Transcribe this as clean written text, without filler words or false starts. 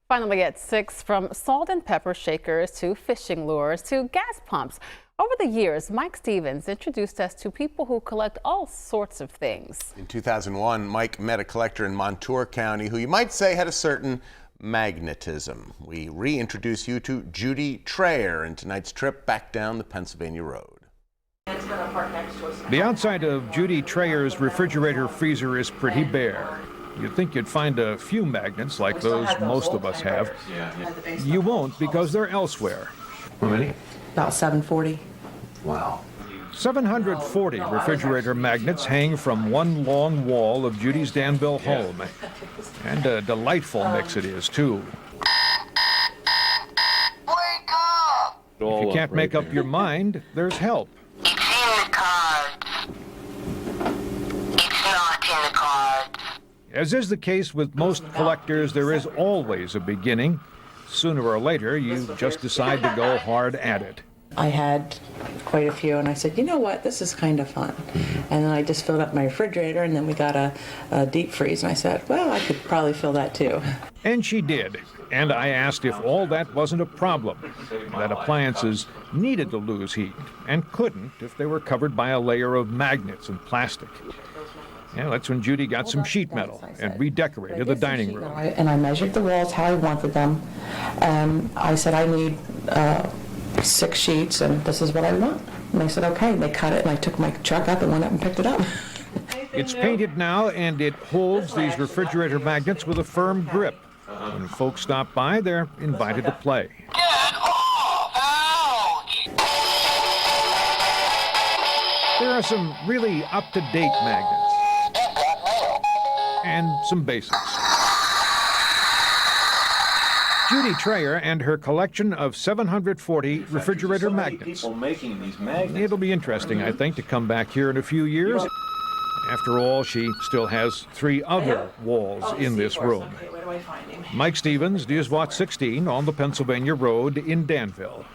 Finally at 6, from salt and pepper shakers to fishing lures to gas pumps. Over the years, Mike Stevens introduced us to people who collect all sorts of things. In 2001, Mike met a collector in Montour County who you might say had a certain magnetism. We reintroduce you to Judy Trayer in tonight's trip back down the Pennsylvania road. The outside of Judy Trayer's refrigerator freezer is pretty bare. You'd think you'd find a few magnets like those most of us have. You won't because they're elsewhere. How many? About 740. Wow. 740 refrigerator magnets hang from one long wall of Judy's Danville home. And a delightful mix it is, too. Wake up! If you can't make up your mind, there's help. It's in the cards. It's not in the cards. As is the case with most collectors, there is always a beginning. Sooner or later, you just decide to go hard at it. I had quite a few, and I said, you know what, this is kind of fun. And then I just filled up my refrigerator, and then we got a deep freeze, and I said, well, I could probably fill that too. And she did. And I asked if all that wasn't a problem, that appliances needed to lose heat and couldn't if they were covered by a layer of magnets and plastic. Yeah, that's when Judy got some sheet metal and redecorated the dining room. And I measured the walls how I wanted them, and I said, I need 6 sheets, and this is what I want. And they said, okay. And they cut it, and I took my truck up and went up and picked it up. It's painted now, and it holds these refrigerator magnets with a firm grip. When folks stop by, they're invited to play. Get off! Ouch! There are some really up-to-date magnets. And some basics. Judy Trayer and her collection of 740 refrigerator magnets. It'll be interesting, I think, to come back here in a few years. After all, she still has 3 other walls in this room. Mike Stevens, News Watch 16 on the Pennsylvania Road in Danville.